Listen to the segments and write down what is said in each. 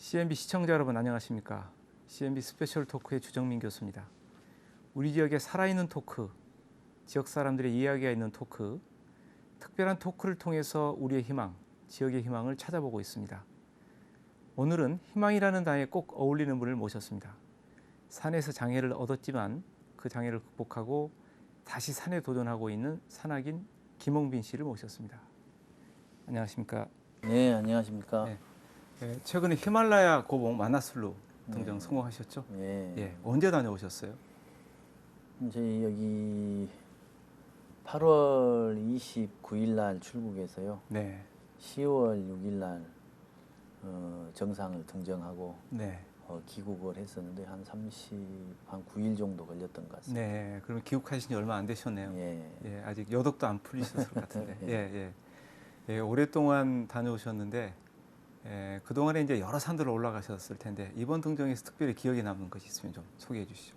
CNB 시청자 여러분 안녕하십니까? CNB 스페셜 토크의 주정민 교수입니다. 우리 지역의 살아있는 토크, 지역 사람들의 이야기가 있는 토크, 특별한 토크를 통해서 우리의 희망, 지역의 희망을 찾아보고 있습니다. 오늘은 희망이라는 단어에 꼭 어울리는 분을 모셨습니다. 산에서 장애를 얻었지만 그 장애를 극복하고 다시 산에 도전하고 있는 산악인 김홍빈 씨를 모셨습니다. 안녕하십니까? 네, 안녕하십니까? 네, 최근에 히말라야 고봉 마나슬루 등정 성공하셨죠? 네. 언제 다녀오셨어요? 저희 여기 8월 29일 날 출국해서요. 네. 10월 6일 날 정상을 등정하고 네. 귀국을 했었는데 한 9일 정도 걸렸던 것 같습니다. 네. 그럼 귀국하신 지 얼마 안 되셨네요. 예. 아직 여독도 안 풀리셨을 것 같은데. 예. 오랫동안 다녀오셨는데 그동안에 이제 여러 산들을 올라가셨을 텐데 이번 등정에서 특별히 기억에 남는 것이 있으면 좀 소개해 주시죠.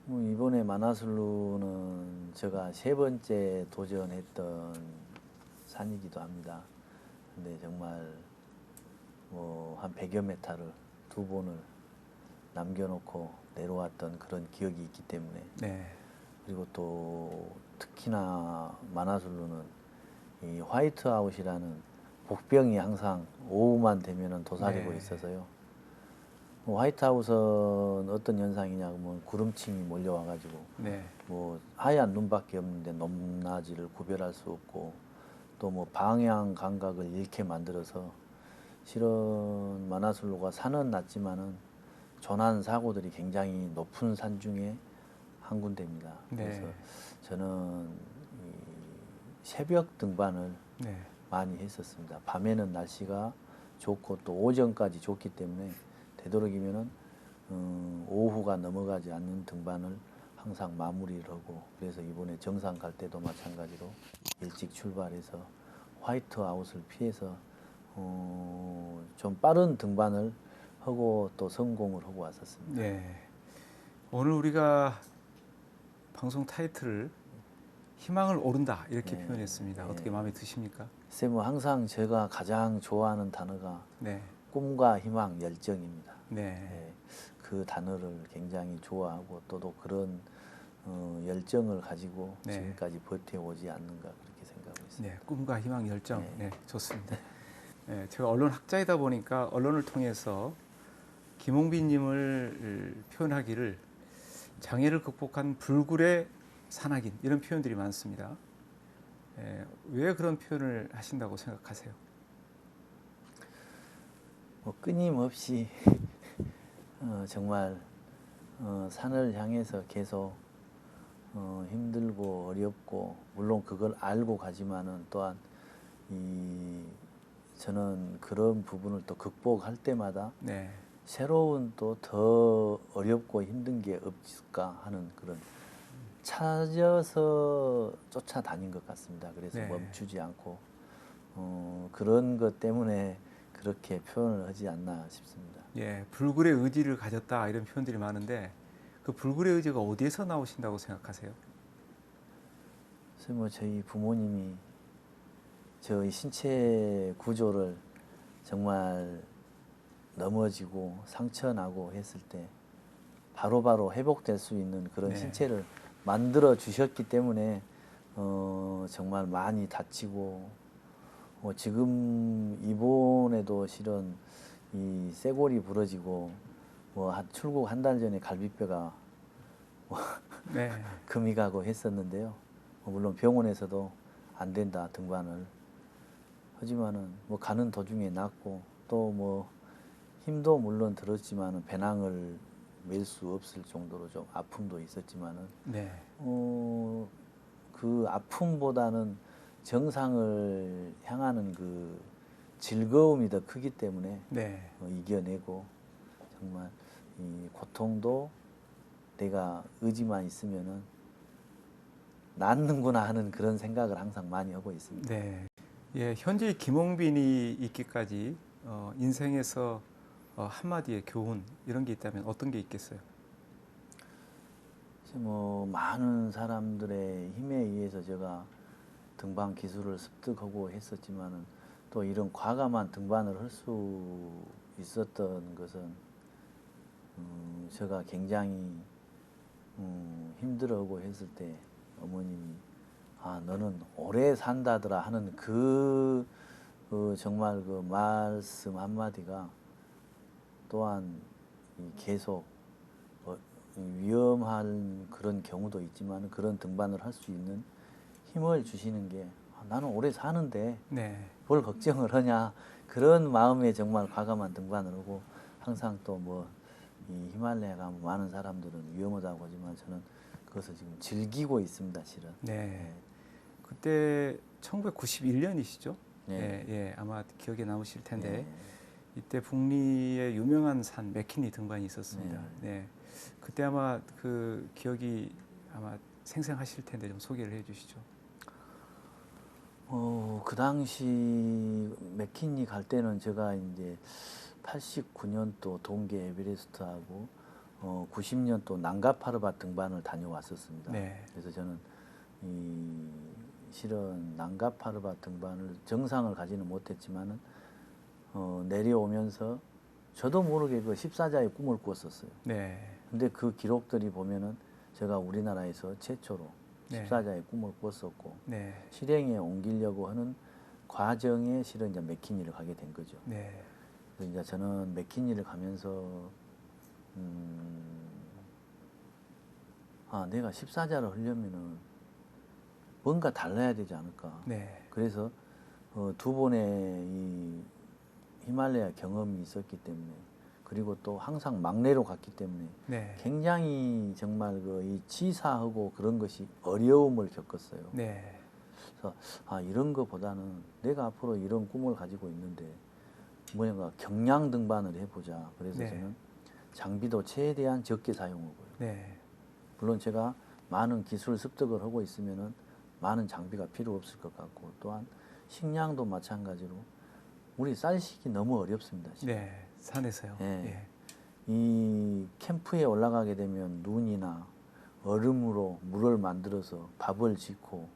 이번에 마나슬루는 제가 3번째 도전했던 산이기도 합니다. 근데 정말 한 100여 메타를 2번을 남겨놓고 내려왔던 그런 기억이 있기 때문에 그리고 또 특히나 마나슬루는 이 화이트아웃이라는 복병이 항상 오후만 되면은 도사리고 있어서요. 화이트아웃은 어떤 현상이냐 하면 구름층이 몰려와가지고 하얀 눈밖에 없는데 높낮이를 구별할 수 없고 또 방향 감각을 잃게 만들어서 실은 마나슬루가 산은 낮지만은 조난 사고들이 굉장히 높은 산 중에 한 군데입니다. 그래서 저는 새벽 등반을 많이 했었습니다. 밤에는 날씨가 좋고 또 오전까지 좋기 때문에 되도록이면은 오후가 넘어가지 않는 등반을 항상 마무리를 하고, 그래서 이번에 정상 갈 때도 마찬가지로 일찍 출발해서 화이트아웃을 피해서 좀 빠른 등반을 하고 또 성공을 하고 왔었습니다. 오늘 우리가 방송 타이틀을 희망을 오른다 이렇게 표현했습니다. 어떻게 마음에 드십니까? 글쎄 항상 제가 가장 좋아하는 단어가 꿈과 희망, 열정입니다. 그 단어를 굉장히 좋아하고 또 그런 열정을 가지고 지금까지 버텨오지 않는가 그렇게 생각하고 있습니다. 꿈과 희망, 열정. 좋습니다. 제가 언론 학자이다 보니까 언론을 통해서 김홍빈님을 표현하기를 장애를 극복한 불굴의 산악인 이런 표현들이 많습니다. 왜 그런 표현을 하신다고 생각하세요? 끊임없이 정말 산을 향해서 계속 힘들고 어렵고 물론 그걸 알고 가지만은 또한 저는 그런 부분을 또 극복할 때마다 새로운 또 더 어렵고 힘든 게 없을까 하는 그런 찾아서 쫓아다닌 것 같습니다. 그래서 멈추지 않고 그런 것 때문에 그렇게 표현을 하지 않나 싶습니다. 불굴의 의지를 가졌다 이런 표현들이 많은데 그 불굴의 의지가 어디에서 나오신다고 생각하세요? 그래서 저희 부모님이 저희 신체 구조를 정말 넘어지고 상처나고 했을 때 바로바로 회복될 수 있는 그런 신체를 만들어 주셨기 때문에 정말 많이 다치고 지금 이번에도 실은 이 쇄골이 부러지고 출국 한 달 전에 갈비뼈가 금이 가고 했었는데요. 물론 병원에서도 안 된다 등반을 하지만은 가는 도중에 낫고 또 힘도 물론 들었지만은 배낭을 멜 수 없을 정도로 좀 아픔도 있었지만은 그 아픔보다는 정상을 향하는 그 즐거움이 더 크기 때문에 이겨내고 정말 이 고통도 내가 의지만 있으면은 낫는구나 하는 그런 생각을 항상 많이 하고 있습니다. 현재 김홍빈이 있기까지 인생에서 한마디의 교훈 이런 게 있다면 어떤 게 있겠어요? 많은 사람들의 힘에 의해서 제가 등반 기술을 습득하고 했었지만은 또 이런 과감한 등반을 할 수 있었던 것은 제가 굉장히 힘들어하고 했을 때 어머님이 아 너는 오래 산다더라 하는 정말 그 말씀 한마디가 또한 계속 위험한 그런 경우도 있지만 그런 등반을 할 수 있는 힘을 주시는 게 나는 오래 사는데 네. 뭘 걱정을 하냐 그런 마음에 정말 과감한 등반을 하고 항상 또 뭐 이 히말라야 가면 많은 사람들은 위험하다고 하지만 저는 그것을 지금 즐기고 있습니다 실은. 네. 그때 1991년이시죠? 네. 예, 예, 아마 기억에 남으실 텐데 네. 이때 북리의 유명한 산 맥키니 등반이 있었습니다. 네. 그때 아마 그 기억이 아마 생생하실 텐데 좀 소개를 해주시죠. 그 당시 맥키니 갈 때는 제가 이제 89년도 동계 에베레스트하고 90년도 난가파르바 등반을 다녀왔었습니다. 네. 그래서 저는 실은 난가파르바 등반을 정상을 가지는 못했지만은 내려오면서 저도 모르게 그 14자의 꿈을 꾸었었어요. 네. 근데 그 기록들이 보면은 제가 우리나라에서 최초로 네. 14자의 꿈을 꿨었고 네. 실행에 옮기려고 하는 과정에 실은 이제 맥키니를 가게 된 거죠. 네. 그래서 이제 저는 맥키니를 가면서 내가 14자를 하려면은 뭔가 달라야 되지 않을까. 네. 그래서 두 번의 이 히말라야 경험이 있었기 때문에 그리고 또 항상 막내로 갔기 때문에 네. 굉장히 정말 이 치사하고 그런 것이 어려움을 겪었어요. 네. 그래서 이런 것보다는 내가 앞으로 이런 꿈을 가지고 있는데 뭐냐가 경량 등반을 해보자. 그래서 네. 저는 장비도 최대한 적게 사용하고요. 네. 물론 제가 많은 기술 습득을 하고 있으면은 많은 장비가 필요 없을 것 같고 또한 식량도 마찬가지로 우리 쌀식이 너무 어렵습니다. 지금. 네. 산에서요. 예. 예. 이 캠프에 올라가게 되면 눈이나 얼음으로 물을 만들어서 밥을 짓고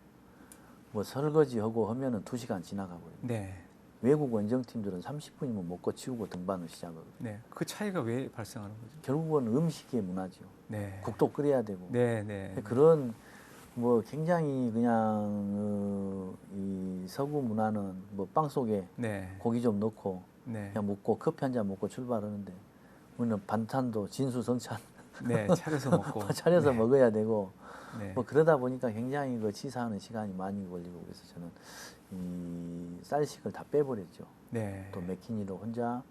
뭐 설거지하고 하면은 2시간 지나가버려요. 네. 외국 원정팀들은 30분이면 먹고 치우고 등반을 시작하거든요. 네. 그 차이가 왜 발생하는 거죠? 결국은 음식의 문화죠. 네. 국도 끓여야 되고 네. 네. 그런 뭐 굉장히 그냥 이 서구 문화는 뭐 빵 속에 네. 고기 좀 넣고 네. 그냥 먹고 커피 한 잔 먹고 출발하는데 우리는 반찬도 진수성찬 네. 차려서 먹고. 차려서 네. 먹어야 되고 네. 뭐 그러다 보니까 굉장히 그 치사하는 시간이 많이 걸리고 그래서 저는 이 쌀식을 다 빼버렸죠. 네. 또 맥키니로 혼자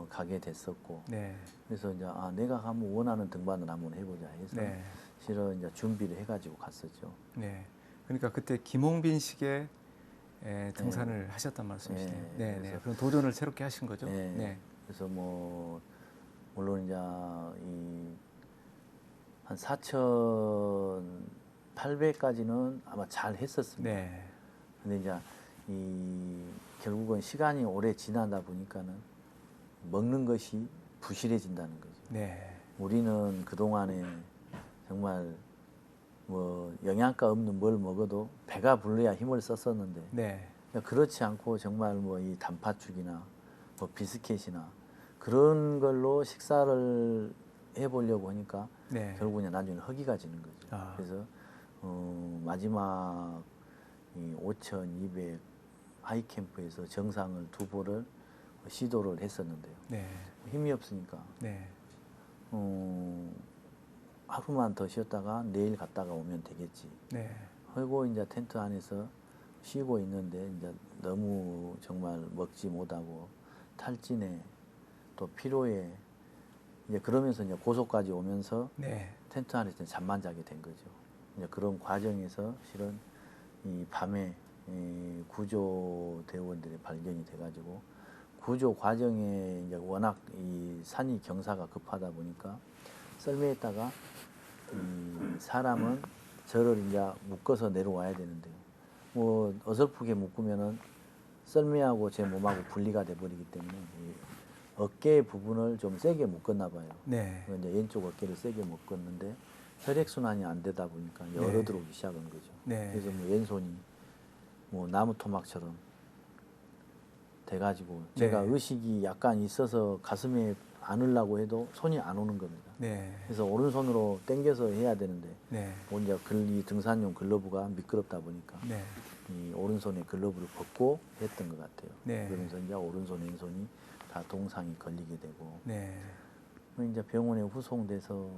가게 됐었고 네. 그래서 이제 내가 한번 원하는 등반을 한번 해보자 해서 네. 실은 이제 준비를 해가지고 갔었죠. 네. 그러니까 그때 김홍빈식의 등산을 하셨단 말씀이시네요. 네. 네. 네. 그래서- 그럼 도전을 새롭게 하신 거죠? 네. 네. 그래서 뭐 물론 이제 한 4,800까지는 아마 잘 했었습니다. 네. 근데 이제 결국은 시간이 오래 지나다 보니까는 먹는 것이 부실해진다는 거죠. 네. 우리는 그동안에 정말 뭐 영양가 없는 뭘 먹어도 배가 불러야 힘을 썼었는데 네. 그렇지 않고 정말 뭐 이 단팥죽이나 뭐 비스켓이나 그런 걸로 식사를 해보려고 하니까 네. 결국은 나중에 허기가 지는 거죠. 아. 그래서 마지막 이 5,200 하이캠프에서 정상을 2번을 시도를 했었는데요. 네. 힘이 없으니까 네. 하루만 더 쉬었다가 내일 갔다가 오면 되겠지. 네. 하고 이제 텐트 안에서 쉬고 있는데 이제 너무 정말 먹지 못하고 탈진에 또 피로에 이제 그러면서 이제 고속까지 오면서 네. 텐트 안에서 잠만 자게 된 거죠. 이제 그런 과정에서 실은 이 밤에 이 구조대원들이 발견이 돼가지고 구조 과정에 이제 워낙 이 산이 경사가 급하다 보니까 썰매에다가 이 사람은 저를 이제 묶어서 내려와야 되는데요. 뭐 어설프게 묶으면은 썰매하고 제 몸하고 분리가 돼버리기 때문에 이 어깨 부분을 좀 세게 묶었나 봐요. 네. 이제 왼쪽 어깨를 세게 묶었는데 혈액 순환이 안 되다 보니까 열어 네. 들어오기 시작한 거죠. 네. 그래서 뭐 왼손이 뭐 나무 토막처럼 돼가지고 네. 제가 의식이 약간 있어서 가슴에 안으려고 해도 손이 안 오는 겁니다. 네. 그래서 오른손으로 당겨서 해야 되는데 네. 이제 이 등산용 글러브가 미끄럽다 보니까 네. 이 오른손에 글러브를 벗고 했던 것 같아요. 네. 그러면서 이제 오른손 왼손이 다 동상이 걸리게 되고 네. 이제 병원에 후송돼서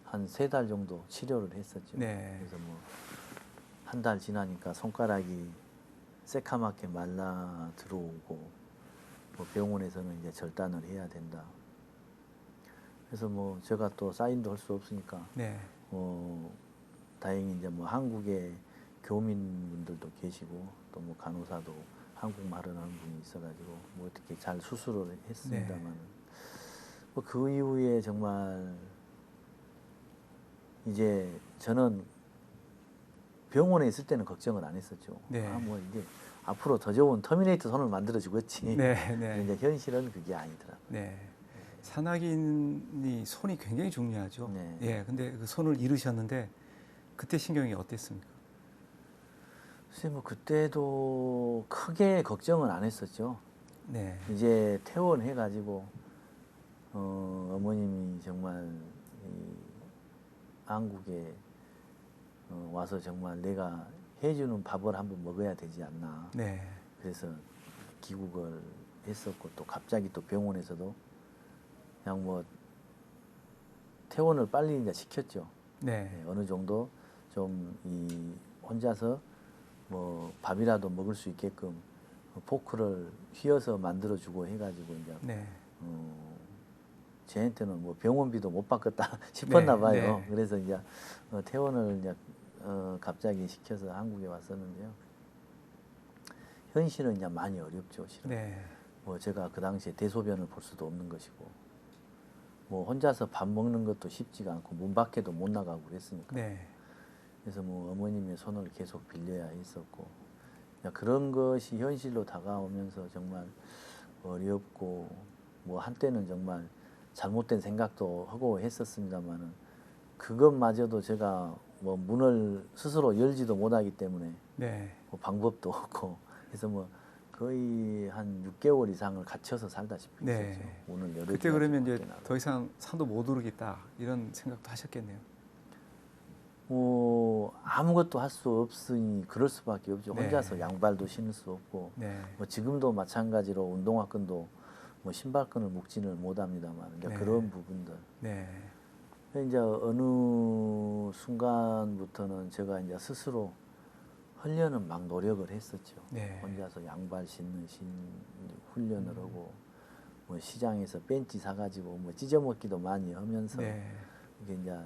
한 3달 정도 치료를 했었죠. 네. 그래서 뭐 한 달 지나니까 손가락이 새카맣게 말라 들어오고 뭐 병원에서는 이제 절단을 해야 된다. 그래서 뭐 제가 또 사인도 할 수 없으니까 네. 다행히 이제 뭐 한국에 교민분들도 계시고 또 뭐 간호사도 한국말을 하는 분이 있어가지고 뭐 어떻게 잘 수술을 했습니다만 뭐 그 이후에 정말 이제 저는 병원에 있을 때는 걱정을 안 했었죠. 네. 뭐 이제 앞으로 더 좋은 터미네이터 손을 만들어 주겠지. 네. 네. 이제 현실은 그게 아니더라고요. 네. 산악인이 손이 굉장히 중요하죠. 네. 예. 근데 그 손을 잃으셨는데 그때 신경이 어땠습니까? 글쎄 뭐 그때도 크게 걱정은 안 했었죠. 네. 이제 퇴원해가지고 어머님이 정말 이 한국에 와서 정말 내가 해주는 밥을 한번 먹어야 되지 않나. 네. 그래서 귀국을 했었고 또 갑자기 또 병원에서도 그냥 뭐 퇴원을 빨리 이제 시켰죠. 네. 네, 어느 정도 좀 이 혼자서 뭐 밥이라도 먹을 수 있게끔 포크를 휘어서 만들어주고 해가지고 이제 네. 저한테는 뭐 병원비도 못 받겠다 싶었나 봐요. 네. 그래서 이제 퇴원을 이제 갑자기 시켜서 한국에 왔었는데요. 현실은 이제 많이 어렵죠, 실은. 네. 뭐 제가 그 당시에 대소변을 볼 수도 없는 것이고, 뭐 혼자서 밥 먹는 것도 쉽지가 않고 문 밖에도 못 나가고 그랬으니까. 네. 그래서 뭐 어머님의 손을 계속 빌려야 했었고, 그런 것이 현실로 다가오면서 정말 어렵고, 뭐 한때는 정말 잘못된 생각도 하고 했었습니다만은 그것마저도 제가 뭐 문을 스스로 열지도 못하기 때문에 네. 뭐 방법도 없고 그래서 뭐 거의 한 6개월 이상을 갇혀서 살다시피 네. 했었죠. 오늘 여러 그때 그러면 이제 더 이상 산도 못 오르겠다 이런 생각도 하셨겠네요. 뭐 아무것도 할 수 없으니 그럴 수밖에 없죠. 네. 혼자서 양발도 신을 수 없고 네. 뭐 지금도 마찬가지로 운동화끈도 뭐 신발끈을 묶지를 못합니다만 이제 네. 그런 부분들 네. 이제 어느 순간부터는 제가 이제 스스로 하려는 막 노력을 했었죠. 네. 혼자서 양발 신는 훈련을 하고 뭐 시장에서 벤치 사가지고 뭐 찢어먹기도 많이 하면서 네. 이게 이제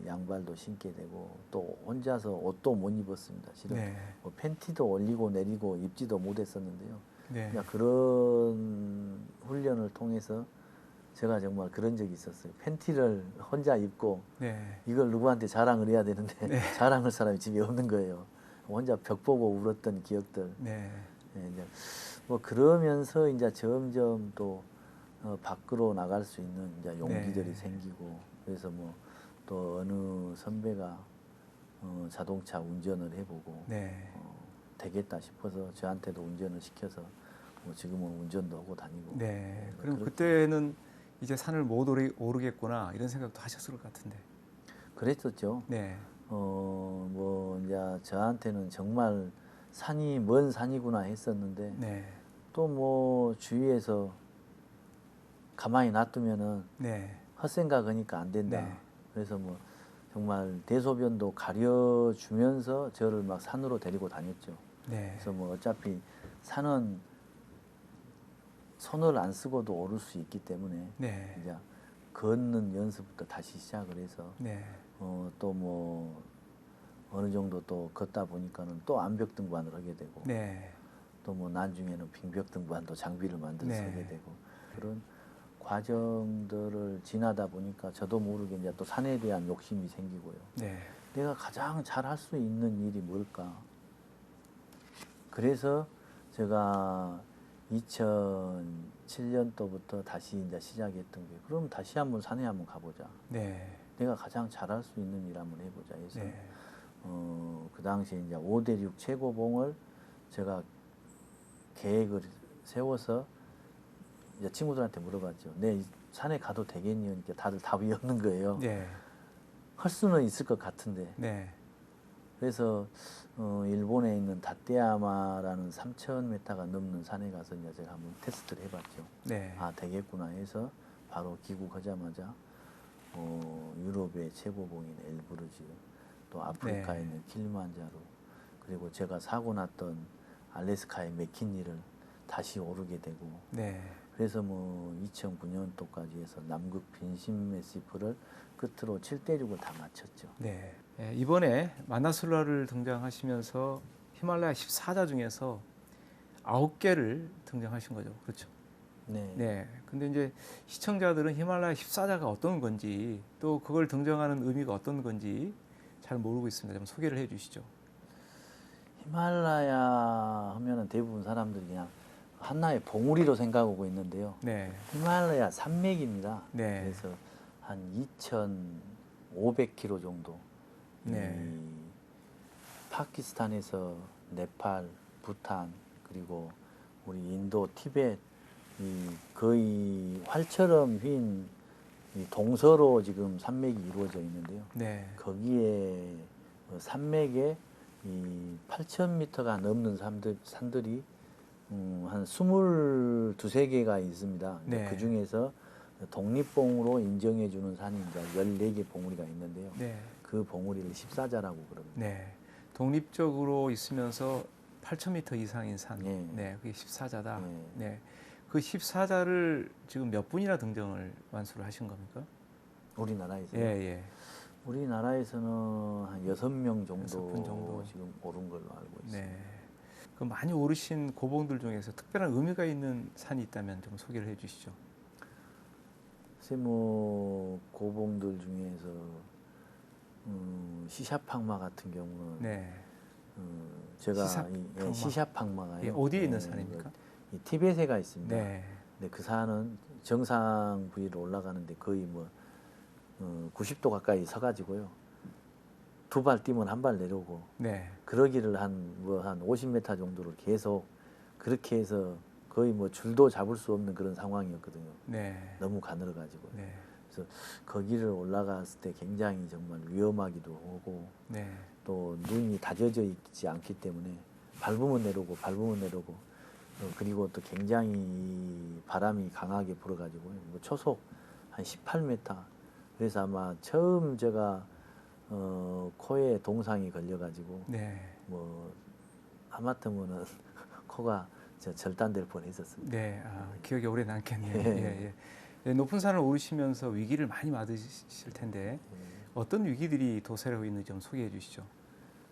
양발도 신게 되고 또 혼자서 옷도 못 입었습니다. 실은 네. 뭐 팬티도 올리고 내리고 입지도 못했었는데요. 네. 그냥 그런 훈련을 통해서 제가 정말 그런 적이 있었어요. 팬티를 혼자 입고 네. 이걸 누구한테 자랑을 해야 되는데 네. 자랑할 사람이 집에 없는 거예요. 혼자 벽 보고 울었던 기억들. 네. 예, 이제 뭐 그러면서 이제 점점 또 밖으로 나갈 수 있는 이제 용기들이 네. 생기고 그래서 뭐 또 어느 선배가 자동차 운전을 해보고 네. 되겠다 싶어서 저한테도 운전을 시켜서 뭐 지금은 운전도 하고 다니고. 네. 그럼 그렇- 그때는 이제 산을 못 오르겠구나 이런 생각도 하셨을 것 같은데. 그랬었죠. 네. 뭐 이제 저한테는 정말 산이 먼 산이구나 했었는데 네. 또 뭐 주위에서 가만히 놔두면은 네. 헛생각하니까 안 된다. 네. 그래서 뭐 정말 대소변도 가려주면서 저를 막 산으로 데리고 다녔죠. 네. 그래서 뭐 어차피 산은 손을 안 쓰고도 오를 수 있기 때문에 네. 이제 걷는 연습부터 다시 시작을 해서 네. 또 뭐 어느 정도 또 걷다 보니까는 또 암벽 등반을 하게 되고 네. 또 뭐 나중에는 빙벽 등반도 장비를 만들어 네. 서게 되고 그런 과정들을 지나다 보니까 저도 모르게 이제 또 산에 대한 욕심이 생기고요. 네. 내가 가장 잘 할 수 있는 일이 뭘까? 그래서 제가 2007년도부터 다시 이제 시작했던 게 그럼 다시 한번 산에 한번 가보자. 네. 내가 가장 잘할 수 있는 일 한번 해보자 해서 네. 그 당시에 이제 5대6 최고봉을 제가 계획을 세워서 이제 친구들한테 물어봤죠. 내 산에 가도 되겠니? 그러니까 다들 답이 없는 거예요. 네. 할 수는 있을 것 같은데. 네. 그래서 일본에 있는 다테야마라는 3,000m가 넘는 산에 가서 이제 제가 한번 테스트를 해봤죠. 네. 아 되겠구나 해서 바로 귀국하자마자 유럽의 최고봉인 엘브루즈, 또 아프리카에 네. 있는 킬리만자로, 그리고 제가 사고 났던 알래스카의 맥킨리를 다시 오르게 되고, 네. 그래서 뭐 2009년도까지 해서 남극 빈심 매시프를 끝으로 7대6을 다 마쳤죠. 네. 예, 이번에 마나솔라를 등장하시면서 히말라야 14자 중에서 9개를 등장하신 거죠. 그렇죠? 네. 네. 근데 이제 시청자들은 히말라야 14자가 어떤 건지 또 그걸 등장하는 의미가 어떤 건지 잘 모르고 있습니다. 좀 소개를 해 주시죠. 히말라야 하면은 대부분 사람들이 그냥 하나의 봉우리로 생각하고 있는데요. 네. 히말라야 산맥입니다. 네. 그래서 한 2,500km 정도. 네. 이 파키스탄에서 네팔, 부탄, 그리고 우리 인도, 티베트, 이 거의 활처럼 휜 이 동서로 지금 산맥이 이루어져 있는데요. 네. 거기에 산맥에 이 8,000m가 넘는 산들이 한 22~23개가 있습니다. 네. 그 중에서 독립봉으로 인정해 주는 산이 이제 14개 봉우리가 있는데요. 네. 그 봉우리를 14자라고 그럽니다. 네. 독립적으로 있으면서 8,000m 이상인 산. 네. 네. 그게 14자다. 네. 네. 그 14자를 지금 몇 분이나 등정을 완수를 하신 겁니까? 우리나라에서 예, 예. 우리나라에서는 한 6명 정도, 6분 정도. 지금 오른 걸로 알고 있습니다. 네. 그 많이 오르신 고봉들 중에서 특별한 의미가 있는 산이 있다면 좀 소개를 해 주시죠. 글쎄 뭐 고봉들 중에서 시샤팡마 같은 경우는 네. 제가 시샤팡마. 시샤팡마가요. 예, 어디에 있는 산입니까? 이 티베트가 있습니다. 네. 근데 그 산은 정상 부위로 올라가는데 거의 뭐 90도 가까이 서가지고요. 2발 뛰면 1발 내려오고, 네. 그러기를 한 50m 정도를 계속 그렇게 해서 거의 뭐 줄도 잡을 수 없는 그런 상황이었거든요. 네. 너무 가늘어가지고. 네. 그래서 거기를 올라갔을 때 굉장히 정말 위험하기도 하고, 네. 또 눈이 다져져 있지 않기 때문에 밟으면 내려오고 밟으면 내려오고, 그리고 또 굉장히 바람이 강하게 불어가지고 뭐 초속 한 18m. 그래서 아마 처음 제가 코에 동상이 걸려가지고 네. 뭐 하마터면은 코가 절단될 뻔했었습니다. 네. 아, 기억이 오래 남겠네요. 예. 예, 예. 네, 높은 산을 오르시면서 위기를 많이 맞으실 텐데 어떤 위기들이 도사리고 있는지 좀 소개해 주시죠.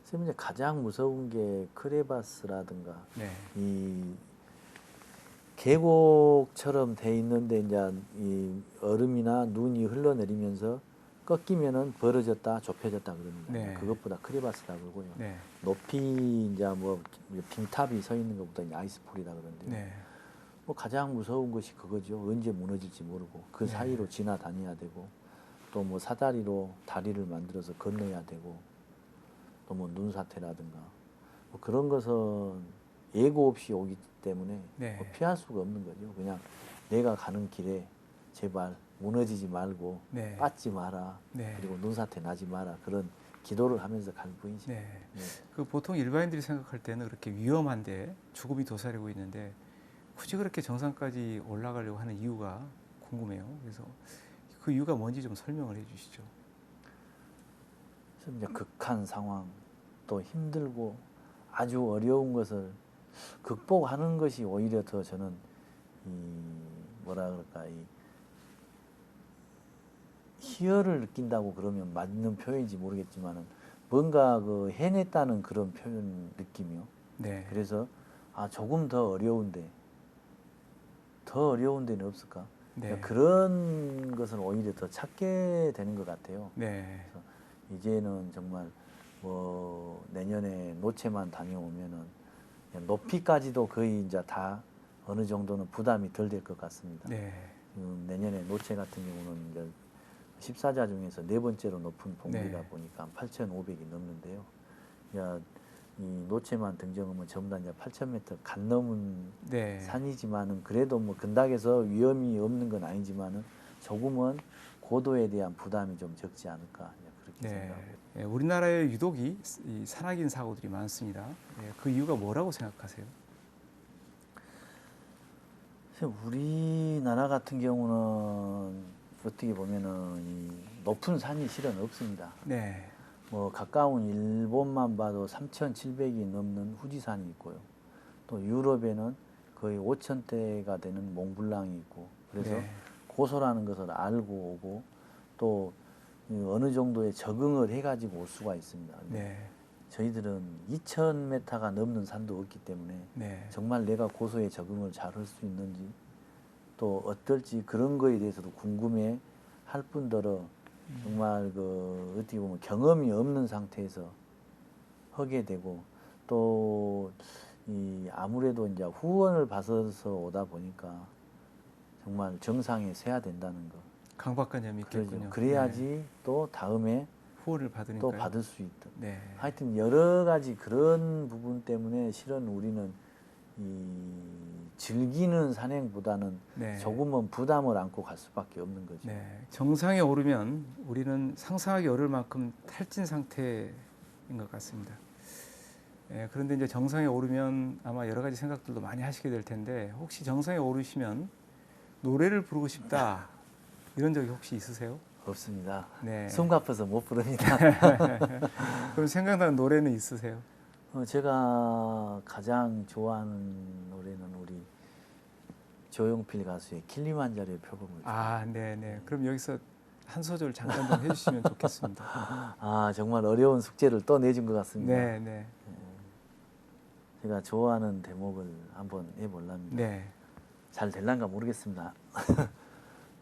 선생님, 이제 가장 무서운 게 크레바스라든가 네. 이 계곡처럼 돼 있는데 이제 이 얼음이나 눈이 흘러내리면서 꺾이면은 벌어졌다, 좁혀졌다 그럽니다. 네. 그것보다 크레바스라 그러고요. 네. 높이 이제 뭐 빙탑이 서 있는 것보다 이제 아이스폴이라 그러는데요. 네. 뭐 가장 무서운 것이 그거죠. 언제 무너질지 모르고 그 네. 사이로 지나다녀야 되고, 또 뭐 사다리로 다리를 만들어서 건너야 되고, 또 뭐 눈사태라든가 뭐 그런 것은 예고 없이 오기 때문에 네. 뭐 피할 수가 없는 거죠. 그냥 내가 가는 길에 제발 무너지지 말고 네. 빠지지 마라. 네. 그리고 눈사태 나지 마라. 그런 기도를 하면서 갈 뿐이죠. 네. 네. 그 보통 일반인들이 생각할 때는 그렇게 위험한데 죽음이 도사리고 있는데 굳이 그렇게 정상까지 올라가려고 하는 이유가 궁금해요. 그래서 그 이유가 뭔지 좀 설명을 해 주시죠. 그래서 이제 극한 상황, 또 힘들고 아주 어려운 것을 극복하는 것이 오히려 더 저는 이 뭐라 그럴까, 이 희열을 느낀다고 그러면 맞는 표현인지 모르겠지만은 뭔가 그 해냈다는 그런 표현 느낌이요. 네. 그래서 아 조금 더 어려운데 더 어려운 데는 없을까? 네. 그러니까 그런 것을 오히려 더 찾게 되는 것 같아요. 네. 그래서 이제는 정말 뭐 내년에 노체만 다녀오면은 높이까지도 거의 이제 다 어느 정도는 부담이 덜 될 것 같습니다. 네. 내년에 노체 같은 경우는 이제 14자 중에서 4번째로 높은 봉우리다 네. 보니까 8,500이 넘는데요. 야, 이 노체만 등정하면 전부 다 이제 8,000m 간 넘은 네. 산이지만은 그래도 뭐 근닥에서 위험이 없는 건 아니지만은 조금은 고도에 대한 부담이 좀 적지 않을까 그렇게 네. 생각합니다. 예, 우리나라에 유독 이 산악인 사고들이 많습니다. 예, 그 이유가 뭐라고 생각하세요? 우리나라 같은 경우는 어떻게 보면은 이 높은 산이 실은 없습니다. 네. 뭐 가까운 일본만 봐도 3,700이 넘는 후지산이 있고요. 또 유럽에는 거의 5,000대가 되는 몽블랑이 있고 그래서 네. 고소라는 것을 알고 오고 또 어느 정도의 적응을 해가지고 올 수가 있습니다. 네. 저희들은 2,000m가 넘는 산도 없기 때문에 네. 정말 내가 고소에 적응을 잘 할 수 있는지 또 어떨지 그런 거에 대해서도 궁금해 할 뿐더러 정말 그 어떻게 보면 경험이 없는 상태에서 하게 되고 또 이 아무래도 이제 후원을 받아서 오다 보니까 정말 정상에 서야 된다는 거. 강박관념이 있겠군요. 그러죠. 그래야지 네. 또 다음에 후원을 받으니까요. 또 받을 수 있다. 네. 하여튼 여러 가지 그런 부분 때문에 실은 우리는 이 즐기는 산행보다는 네. 조금은 부담을 안고 갈 수밖에 없는 거죠. 네. 정상에 오르면 우리는 상상하기 어려울 만큼 탈진 상태인 것 같습니다. 예, 그런데 이제 정상에 오르면 아마 여러 가지 생각들도 많이 하시게 될 텐데 혹시 정상에 오르시면 노래를 부르고 싶다 이런 적이 혹시 있으세요? 없습니다. 네. 숨 가빠서 못 부릅니다. 그럼 생각나는 노래는 있으세요? 제가 가장 좋아하는 노래는 우리 조용필 가수의 킬리만자로의 표범을. 아, 네, 네. 그럼 여기서 한 소절 잠깐 좀 해주시면 좋겠습니다. 아 정말 어려운 숙제를 또 내준 것 같습니다. 네, 네, 제가 좋아하는 대목을 한번 해볼랍니다. 네. 잘 될란가 모르겠습니다.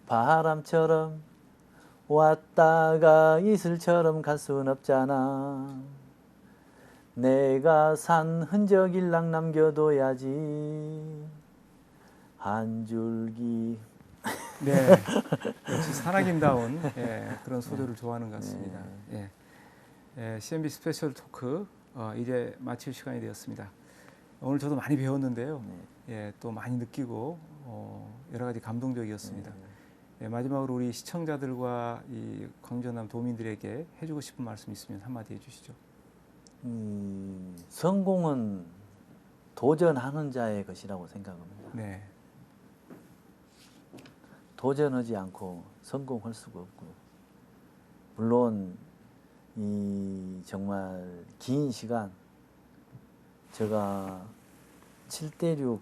바람처럼 왔다가 이슬처럼 갈 순 없잖아. 내가 산 흔적 일랑 남겨둬야지. 한 줄기. 네, 역시 산악인다운 그런 소절을 좋아하는 것 같습니다. CNB 스페셜 토크 이제 마칠 시간이 되었습니다. 오늘 저도 많이 배웠는데요. 또 많이 느끼고 여러 가지 감동적이었습니다. 마지막으로 우리 시청자들과 이 광주남 도민들에게 해주고 싶은 말씀 있으면 한마디 해주시죠. 성공은 도전하는 자의 것이라고 생각합니다. 네, 도전하지 않고 성공할 수가 없고 물론 이 정말 긴 시간 제가 7대6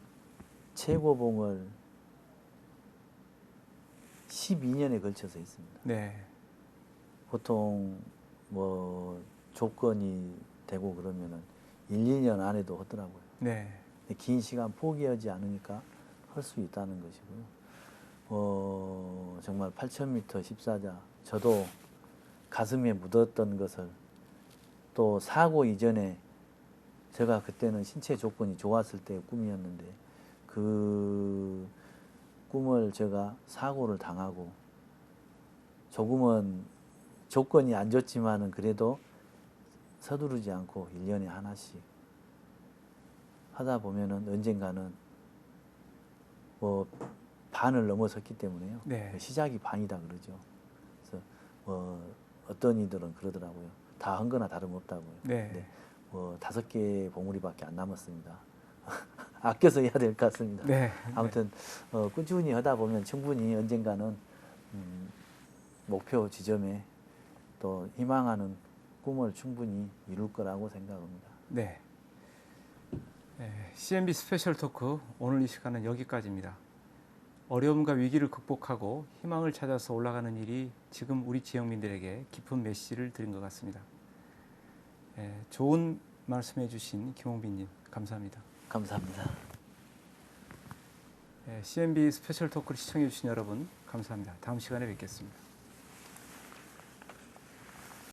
최고봉을 12년에 걸쳐서 했습니다. 네, 보통 뭐 조건이 되고 그러면은 1, 2년 안에도 하더라고요. 네, 근데 긴 시간 포기하지 않으니까 할 수 있다는 것이고요. 정말 8,000m 14자 저도 가슴에 묻었던 것을 또 사고 이전에 제가 그때는 신체 조건이 좋았을 때의 꿈이었는데 그 꿈을 제가 사고를 당하고 조금은 조건이 안 좋지만은 그래도 서두르지 않고 1년에 하나씩 하다 보면은 언젠가는 뭐 반을 넘어섰기 때문에요. 네. 시작이 반이다 그러죠. 그래서 어떤 이들은 그러더라고요. 다 한 거나 다름없다고요. 네. 근데 5개 봉우리밖에 안 남았습니다. 아껴서 해야 될 것 같습니다. 네. 아무튼 꾸준히 하다 보면 충분히 언젠가는 목표 지점에 또 희망하는 꿈을 충분히 이룰 거라고 생각합니다. 네. CNB 스페셜 토크 오늘 이 시간은 여기까지입니다. 어려움과 위기를 극복하고 희망을 찾아서 올라가는 일이 지금 우리 지역민들에게 깊은 메시지를 드린 것 같습니다. 좋은 말씀해 주신 김홍빈님 감사합니다. 감사합니다. CNB 스페셜 토크를 시청해 주신 여러분 감사합니다. 다음 시간에 뵙겠습니다.